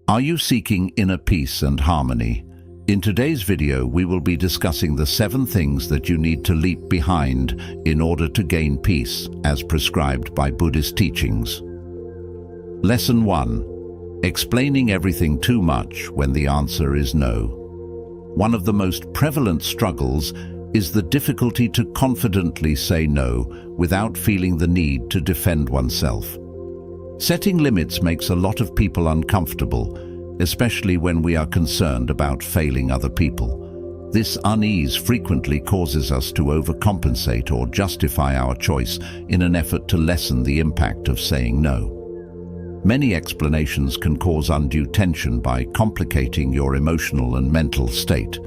Are you seeking inner peace and harmony? In today's video, we will be discussing the 7 things that you need to leave behind in order to gain peace, as prescribed by Buddhist teachings. Lesson 1. Explaining everything too much when the answer is no. One of the most prevalent struggles is the difficulty to confidently say no without feeling the need to defend oneself. Setting limits makes a lot of people uncomfortable, especially when we are concerned about failing other people. This unease frequently causes us to overcompensate or justify our choice in an effort to lessen the impact of saying no. Many explanations can cause undue tension by complicating your emotional and mental state.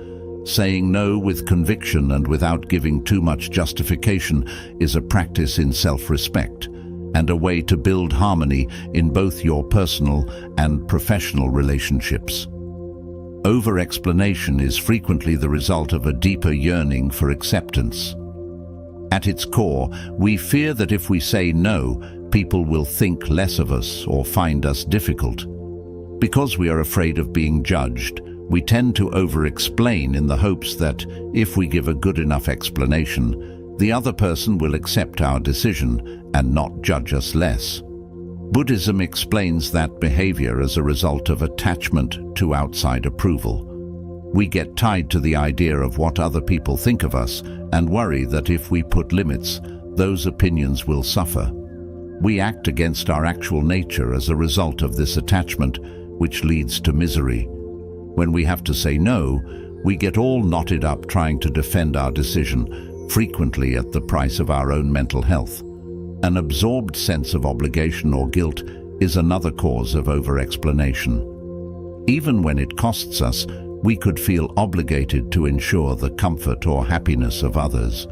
Saying no with conviction and without giving too much justification is a practice in self-respect and a way to build harmony in both your personal and professional relationships. Over-explanation is frequently the result of a deeper yearning for acceptance. At its core, we fear that if we say no, people will think less of us or find us difficult. Because we are afraid of being judged, we tend to over-explain in the hopes that if we give a good enough explanation, the other person will accept our decision and not judge us less. Buddhism explains that behavior as a result of attachment to outside approval. We get tied to the idea of what other people think of us and worry that if we put limits, those opinions will suffer. We act against our actual nature as a result of this attachment, which leads to misery. When we have to say no, we get all knotted up trying to defend our decision, frequently at the price of our own mental health. An absorbed sense of obligation or guilt is another cause of over-explanation. Even when it costs us, we could feel obligated to ensure the comfort or happiness of others.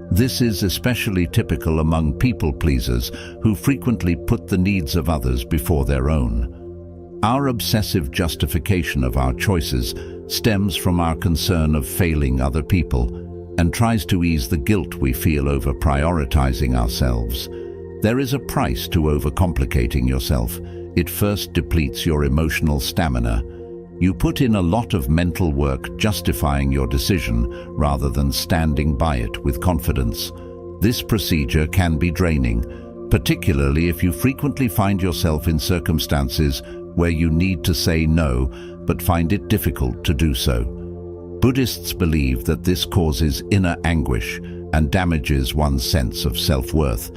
This is especially typical among people-pleasers who frequently put the needs of others before their own. Our obsessive justification of our choices stems from our concern of failing other people and tries to ease the guilt we feel over prioritizing ourselves. There is a price to overcomplicating yourself. It first depletes your emotional stamina. You put in a lot of mental work justifying your decision rather than standing by it with confidence. This procedure can be draining, particularly if you frequently find yourself in circumstances where you need to say no but find it difficult to do so. Buddhists believe that this causes inner anguish and damages one's sense of self-worth.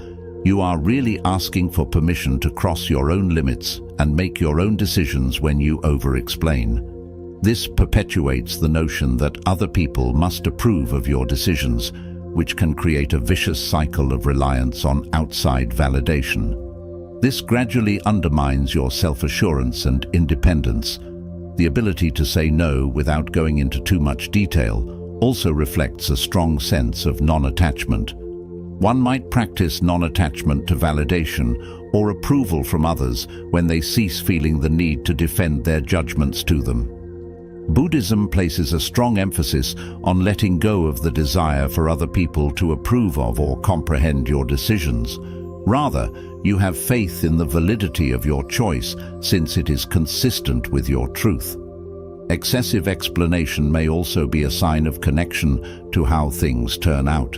You are really asking for permission to cross your own limits and make your own decisions when you over-explain. This perpetuates the notion that other people must approve of your decisions, which can create a vicious cycle of reliance on outside validation. This gradually undermines your self-assurance and independence. The ability to say no without going into too much detail also reflects a strong sense of non-attachment. One might practice non-attachment to validation or approval from others when they cease feeling the need to defend their judgments to them. Buddhism places a strong emphasis on letting go of the desire for other people to approve of or comprehend your decisions. Rather, you have faith in the validity of your choice since it is consistent with your truth. Excessive explanation may also be a sign of connection to how things turn out.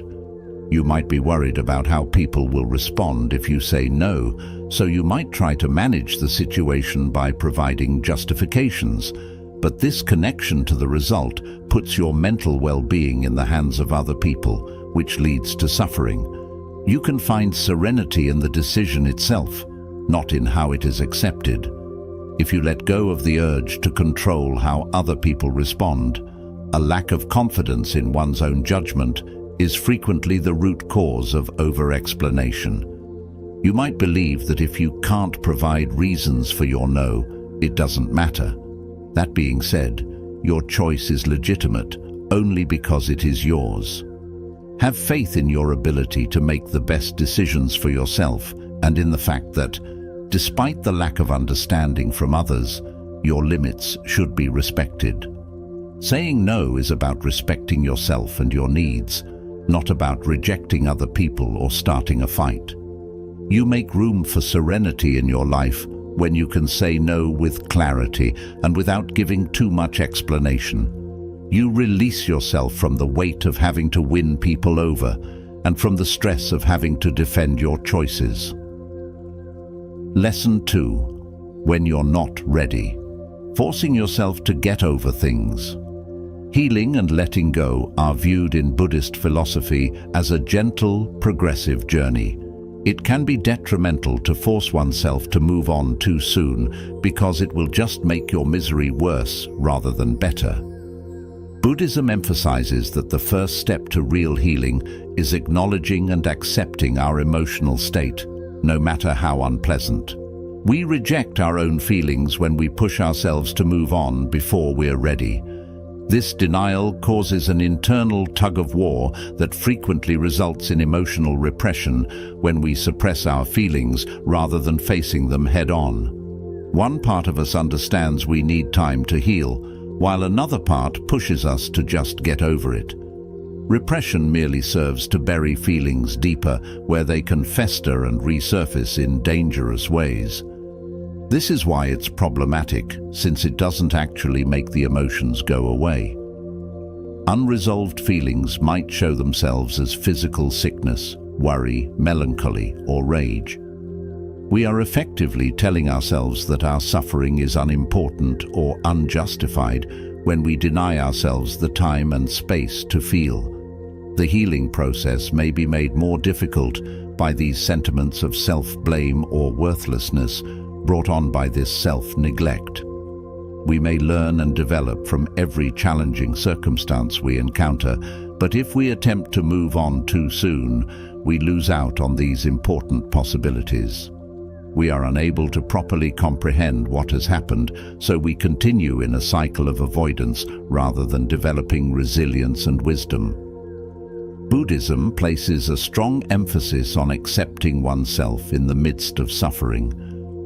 You might be worried about how people will respond if you say no, so you might try to manage the situation by providing justifications. But this connection to the result puts your mental well-being in the hands of other people, which leads to suffering. You can find serenity in the decision itself, not in how it is accepted. If you let go of the urge to control how other people respond, a lack of confidence in one's own judgment is frequently the root cause of over-explanation. You might believe that if you can't provide reasons for your no, it doesn't matter. That being said, your choice is legitimate only because it is yours. Have faith in your ability to make the best decisions for yourself and in the fact that, despite the lack of understanding from others, your limits should be respected. Saying no is about respecting yourself and your needs, not about rejecting other people or starting a fight. You make room for serenity in your life when you can say no with clarity and without giving too much explanation. You release yourself from the weight of having to win people over and from the stress of having to defend your choices. Lesson 2. When you're not ready. Forcing yourself to get over things. Healing and letting go are viewed in Buddhist philosophy as a gentle, progressive journey. It can be detrimental to force oneself to move on too soon because it will just make your misery worse rather than better. Buddhism emphasizes that the first step to real healing is acknowledging and accepting our emotional state, no matter how unpleasant. We reject our own feelings when we push ourselves to move on before we're ready. This denial causes an internal tug-of-war that frequently results in emotional repression when we suppress our feelings rather than facing them head-on. One part of us understands we need time to heal, while another part pushes us to just get over it. Repression merely serves to bury feelings deeper, where they can fester and resurface in dangerous ways. This is why it's problematic, since it doesn't actually make the emotions go away. Unresolved feelings might show themselves as physical sickness, worry, melancholy, or rage. We are effectively telling ourselves that our suffering is unimportant or unjustified when we deny ourselves the time and space to feel. The healing process may be made more difficult by these sentiments of self-blame or worthlessness brought on by this self-neglect. We may learn and develop from every challenging circumstance we encounter, but if we attempt to move on too soon, we lose out on these important possibilities. We are unable to properly comprehend what has happened, so we continue in a cycle of avoidance rather than developing resilience and wisdom. Buddhism places a strong emphasis on accepting oneself in the midst of suffering.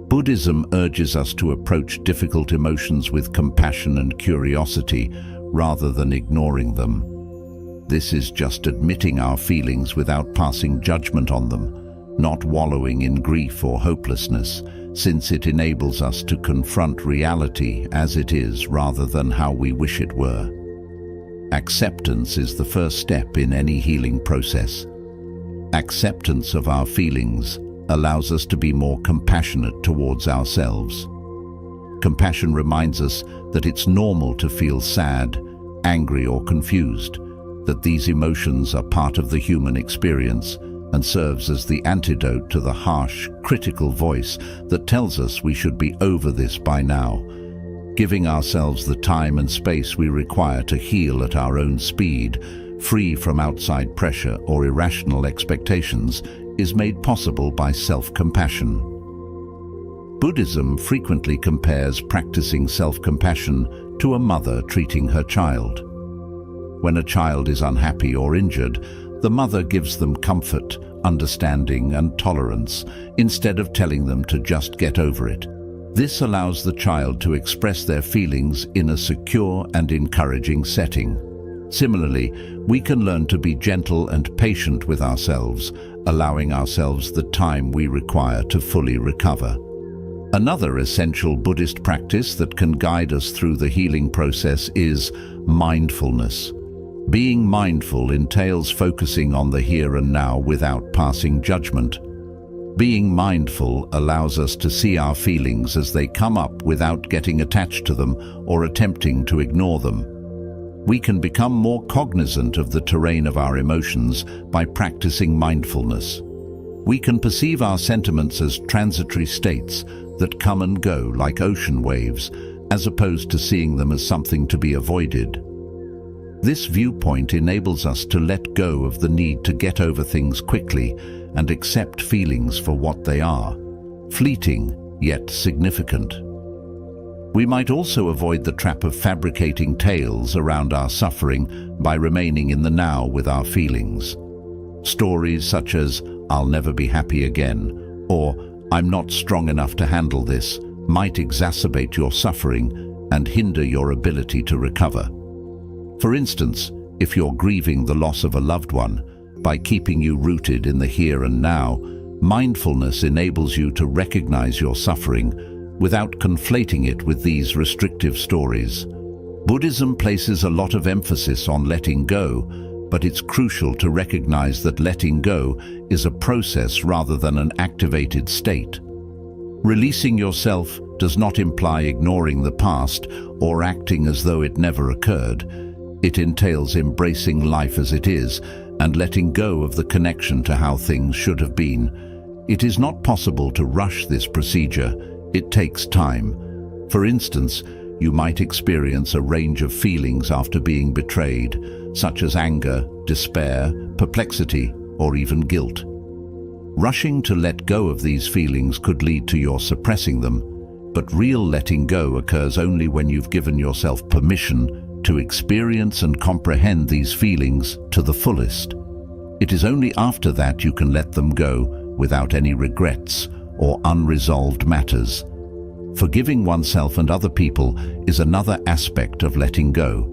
Buddhism urges us to approach difficult emotions with compassion and curiosity rather than ignoring them. This is just admitting our feelings without passing judgment on them, not wallowing in grief or hopelessness, since it enables us to confront reality as it is rather than how we wish it were. Acceptance is the first step in any healing process. Acceptance of our feelings allows us to be more compassionate towards ourselves. Compassion reminds us that it's normal to feel sad, angry, or confused, that these emotions are part of the human experience and serves as the antidote to the harsh, critical voice that tells us we should be over this by now. Giving ourselves the time and space we require to heal at our own speed, free from outside pressure or irrational expectations, is made possible by self-compassion. Buddhism frequently compares practicing self-compassion to a mother treating her child. When a child is unhappy or injured, the mother gives them comfort, understanding, and tolerance, instead of telling them to just get over it. This allows the child to express their feelings in a secure and encouraging setting. Similarly, we can learn to be gentle and patient with ourselves, allowing ourselves the time we require to fully recover. Another essential Buddhist practice that can guide us through the healing process is mindfulness. Being mindful entails focusing on the here and now without passing judgment. Being mindful allows us to see our feelings as they come up without getting attached to them or attempting to ignore them. We can become more cognizant of the terrain of our emotions by practicing mindfulness. We can perceive our sentiments as transitory states that come and go like ocean waves, as opposed to seeing them as something to be avoided. This viewpoint enables us to let go of the need to get over things quickly and accept feelings for what they are, fleeting yet significant. We might also avoid the trap of fabricating tales around our suffering by remaining in the now with our feelings. Stories such as, "I'll never be happy again," or "I'm not strong enough to handle this," might exacerbate your suffering and hinder your ability to recover. For instance, if you're grieving the loss of a loved one, by keeping you rooted in the here and now, mindfulness enables you to recognize your suffering, without conflating it with these restrictive stories. Buddhism places a lot of emphasis on letting go, but it's crucial to recognize that letting go is a process rather than an activated state. Releasing yourself does not imply ignoring the past or acting as though it never occurred. It entails embracing life as it is and letting go of the connection to how things should have been. It is not possible to rush this procedure. It takes time. For instance, you might experience a range of feelings after being betrayed, such as anger, despair, perplexity, or even guilt. Rushing to let go of these feelings could lead to your suppressing them, but real letting go occurs only when you've given yourself permission to experience and comprehend these feelings to the fullest. It is only after that you can let them go without any regrets or unresolved matters. Forgiving oneself and other people is another aspect of letting go.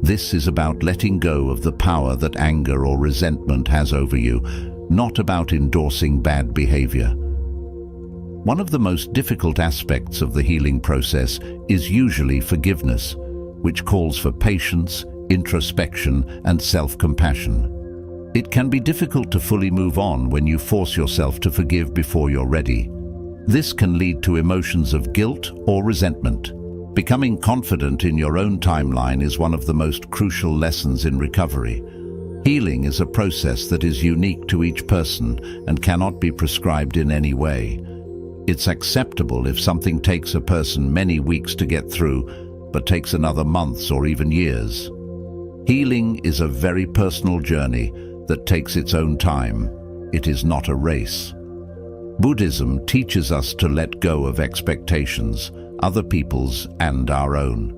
This is about letting go of the power that anger or resentment has over you, not about endorsing bad behavior. One of the most difficult aspects of the healing process is usually forgiveness, which calls for patience, introspection, and self-compassion. It can be difficult to fully move on when you force yourself to forgive before you're ready. This can lead to emotions of guilt or resentment. Becoming confident in your own timeline is one of the most crucial lessons in recovery. Healing is a process that is unique to each person and cannot be prescribed in any way. It's acceptable if something takes a person many weeks to get through, but takes another months or even years. Healing is a very personal journey that takes its own time. It is not a race. Buddhism teaches us to let go of expectations, other people's and our own.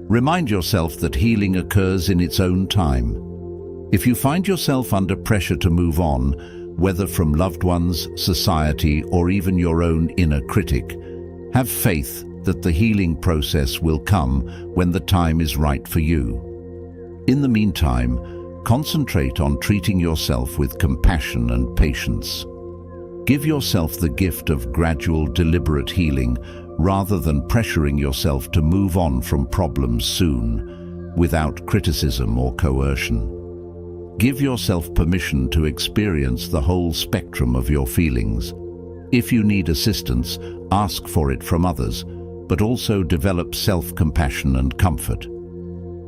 Remind yourself that healing occurs in its own time. If you find yourself under pressure to move on, whether from loved ones, society, or even your own inner critic, have faith that the healing process will come when the time is right for you. In the meantime, concentrate on treating yourself with compassion and patience. Give yourself the gift of gradual, deliberate healing rather than pressuring yourself to move on from problems soon, without criticism or coercion. Give yourself permission to experience the whole spectrum of your feelings. If you need assistance, ask for it from others, but also develop self-compassion and comfort.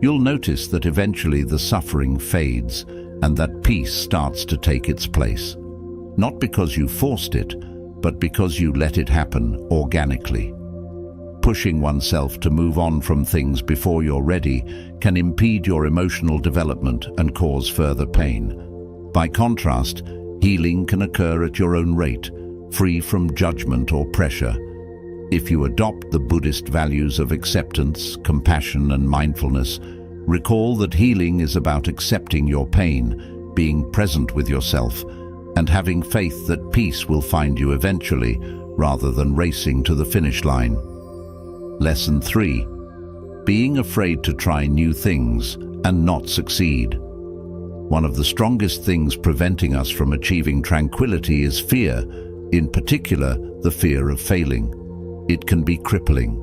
You'll notice that eventually the suffering fades and that peace starts to take its place. Not because you forced it, but because you let it happen organically. Pushing oneself to move on from things before you're ready can impede your emotional development and cause further pain. By contrast, healing can occur at your own rate, free from judgment or pressure. If you adopt the Buddhist values of acceptance, compassion, and mindfulness, recall that healing is about accepting your pain, being present with yourself, and having faith that peace will find you eventually, rather than racing to the finish line. Lesson 3. Being afraid to try new things and not succeed. One of the strongest things preventing us from achieving tranquility is fear, in particular, the fear of failing. It can be crippling.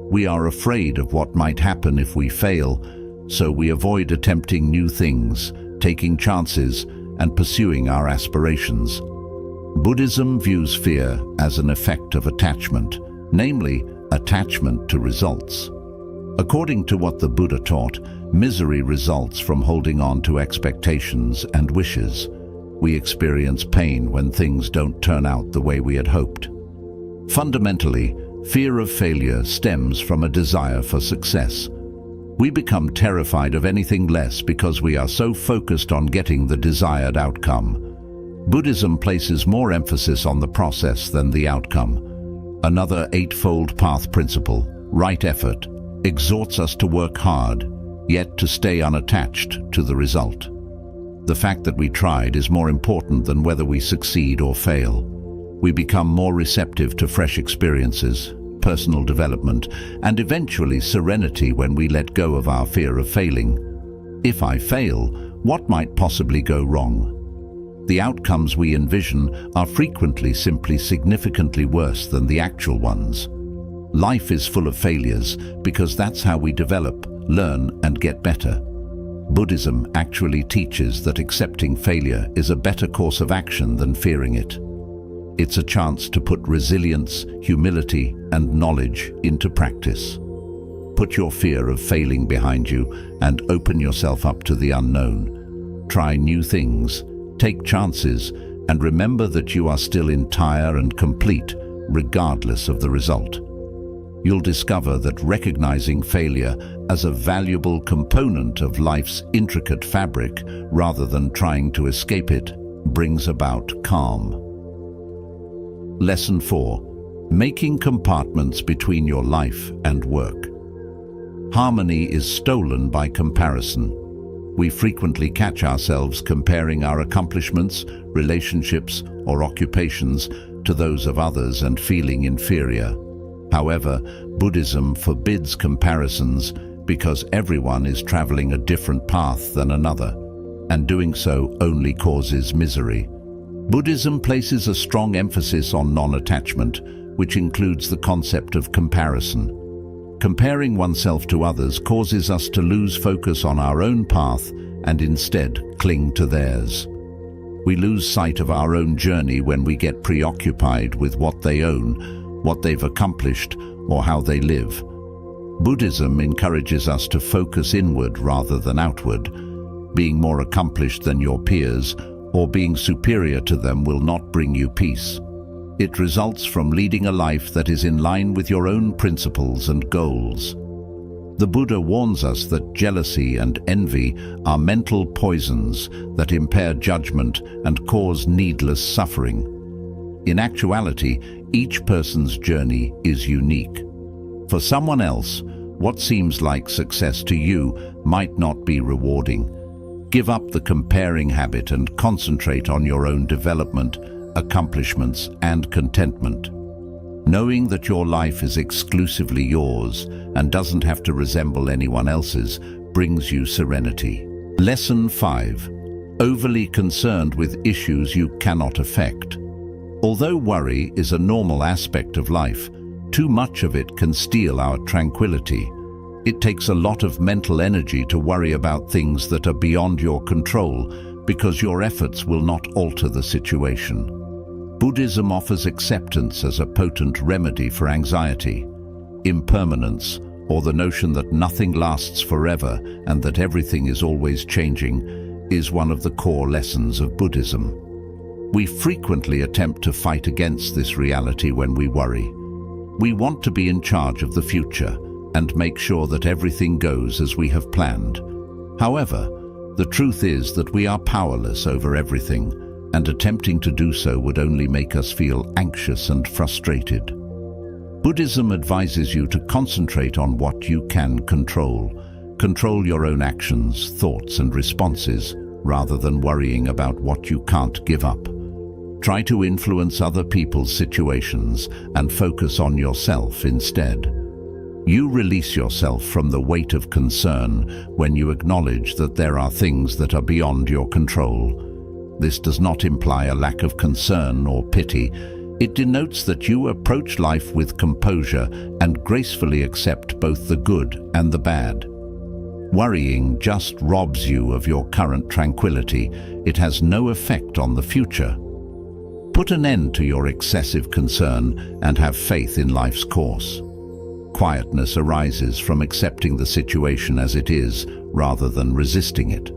We are afraid of what might happen if we fail, so we avoid attempting new things, taking chances, and pursuing our aspirations. Buddhism views fear as an effect of attachment, namely, attachment to results. According to what the Buddha taught, misery results from holding on to expectations and wishes. We experience pain when things don't turn out the way we had hoped. Fundamentally, fear of failure stems from a desire for success. We become terrified of anything less because we are so focused on getting the desired outcome. Buddhism places more emphasis on the process than the outcome. Another eightfold path principle, right effort, exhorts us to work hard, yet to stay unattached to the result. The fact that we tried is more important than whether we succeed or fail. We become more receptive to fresh experiences, personal development, and eventually serenity when we let go of our fear of failing. If I fail, what might possibly go wrong? The outcomes we envision are frequently simply significantly worse than the actual ones. Life is full of failures because that's how we develop, learn, and get better. Buddhism actually teaches that accepting failure is a better course of action than fearing it. It's a chance to put resilience, humility, and knowledge into practice. Put your fear of failing behind you and open yourself up to the unknown. Try new things, take chances, and remember that you are still entire and complete, regardless of the result. You'll discover that recognizing failure as a valuable component of life's intricate fabric, rather than trying to escape it, brings about calm. Lesson 4. Making compartments between your life and work. Harmony is stolen by comparison. We frequently catch ourselves comparing our accomplishments, relationships, or occupations to those of others and feeling inferior. However, Buddhism forbids comparisons because everyone is traveling a different path than another, and doing so only causes misery. Buddhism places a strong emphasis on non-attachment, which includes the concept of comparison. Comparing oneself to others causes us to lose focus on our own path and instead cling to theirs. We lose sight of our own journey when we get preoccupied with what they own, what they've accomplished, or how they live. Buddhism encourages us to focus inward rather than outward. Being more accomplished than your peers or being superior to them will not bring you peace. It results from leading a life that is in line with your own principles and goals. The Buddha warns us that jealousy and envy are mental poisons that impair judgment and cause needless suffering. In actuality, each person's journey is unique. For someone else, what seems like success to you might not be rewarding. Give up the comparing habit and concentrate on your own development, accomplishments, and contentment. Knowing that your life is exclusively yours and doesn't have to resemble anyone else's brings you serenity. Lesson 5. Overly concerned with issues you cannot affect. Although worry is a normal aspect of life, too much of it can steal our tranquility. It takes a lot of mental energy to worry about things that are beyond your control because your efforts will not alter the situation. Buddhism offers acceptance as a potent remedy for anxiety. Impermanence, or the notion that nothing lasts forever and that everything is always changing, is one of the core lessons of Buddhism. We frequently attempt to fight against this reality when we worry. We want to be in charge of the future and make sure that everything goes as we have planned. However, the truth is that we are powerless over everything, and attempting to do so would only make us feel anxious and frustrated. Buddhism advises you to concentrate on what you can control. Control your own actions, thoughts, and responses, rather than worrying about what you can't give up. Try to influence other people's situations and focus on yourself instead. You release yourself from the weight of concern when you acknowledge that there are things that are beyond your control. This does not imply a lack of concern or pity. It denotes that you approach life with composure and gracefully accept both the good and the bad. Worrying just robs you of your current tranquility. It has no effect on the future. Put an end to your excessive concern and have faith in life's course. Quietness arises from accepting the situation as it is, rather than resisting it.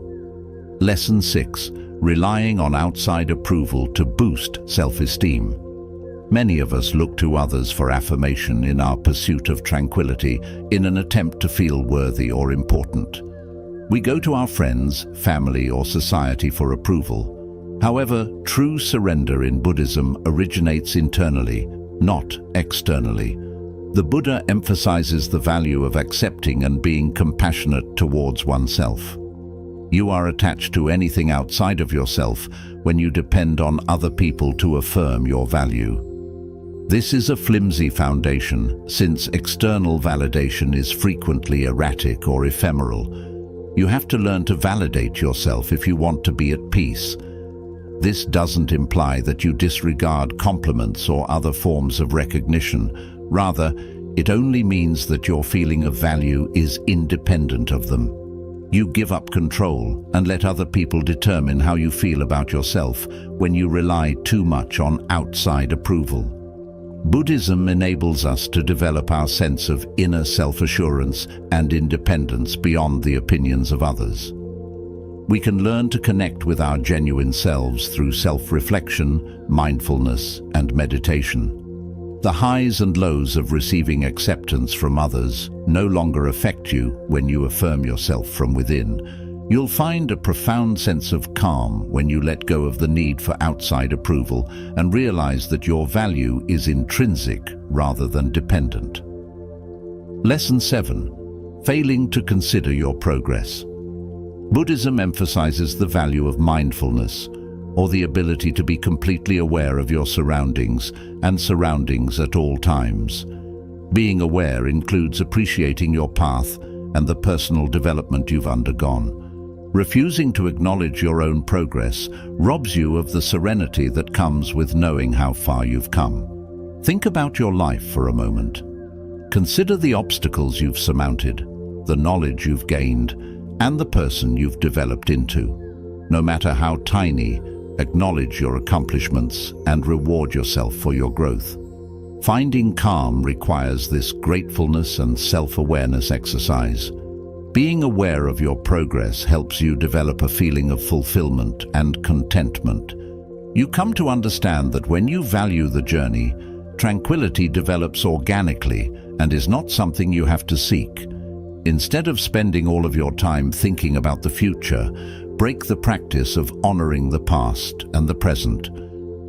Lesson 6. Relying on outside approval to boost self-esteem. Many of us look to others for affirmation in our pursuit of tranquility in an attempt to feel worthy or important. We go to our friends, family, or society for approval. However, true surrender in Buddhism originates internally, not externally. The Buddha emphasizes the value of accepting and being compassionate towards oneself. You are attached to anything outside of yourself when you depend on other people to affirm your value. This is a flimsy foundation, since external validation is frequently erratic or ephemeral. You have to learn to validate yourself if you want to be at peace. This doesn't imply that you disregard compliments or other forms of recognition. Rather, It only means that your feeling of value is independent of them. You give up control and let other people determine how you feel about yourself when you rely too much on outside approval. Buddhism enables us to develop our sense of inner self-assurance and independence beyond the opinions of others. We can learn to connect with our genuine selves through self-reflection, mindfulness, and meditation. The highs and lows of receiving acceptance from others no longer affect you when you affirm yourself from within. You'll find a profound sense of calm when you let go of the need for outside approval and realize that your value is intrinsic rather than dependent. Lesson 7. Failing to consider your progress. Buddhism emphasizes the value of mindfulness, or the ability to be completely aware of your surroundings at all times. Being aware includes appreciating your path and the personal development you've undergone. Refusing to acknowledge your own progress robs you of the serenity that comes with knowing how far you've come. Think about your life for a moment. Consider the obstacles you've surmounted, the knowledge you've gained, and the person you've developed into. No matter how tiny, acknowledge your accomplishments and reward yourself for your growth. Finding calm requires this gratefulness and self-awareness exercise. Being aware of your progress helps you develop a feeling of fulfillment and contentment. You come to understand that when you value the journey, tranquility develops organically and is not something you have to seek. Instead of spending all of your time thinking about the future, break the practice of honoring the past and the present.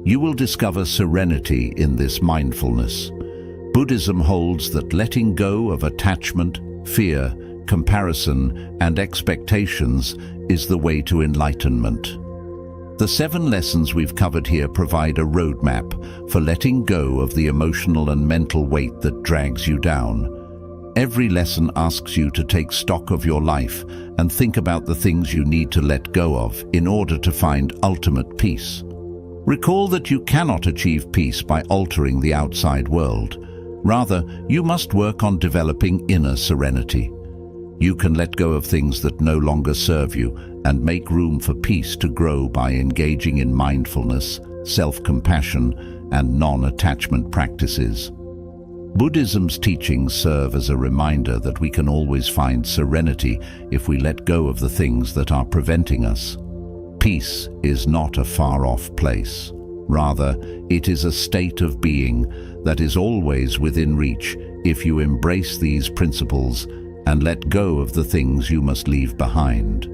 You will discover serenity in this mindfulness. Buddhism holds that letting go of attachment, fear, comparison, and expectations is the way to enlightenment. The 7 lessons we've covered here provide a roadmap for letting go of the emotional and mental weight that drags you down. Every lesson asks you to take stock of your life and think about the things you need to let go of in order to find ultimate peace. Recall that you cannot achieve peace by altering the outside world. Rather, you must work on developing inner serenity. You can let go of things that no longer serve you and make room for peace to grow by engaging in mindfulness, self-compassion, and non-attachment practices. Buddhism's teachings serve as a reminder that we can always find serenity if we let go of the things that are preventing us. Peace is not a far-off place. Rather, it is a state of being that is always within reach if you embrace these principles and let go of the things you must leave behind.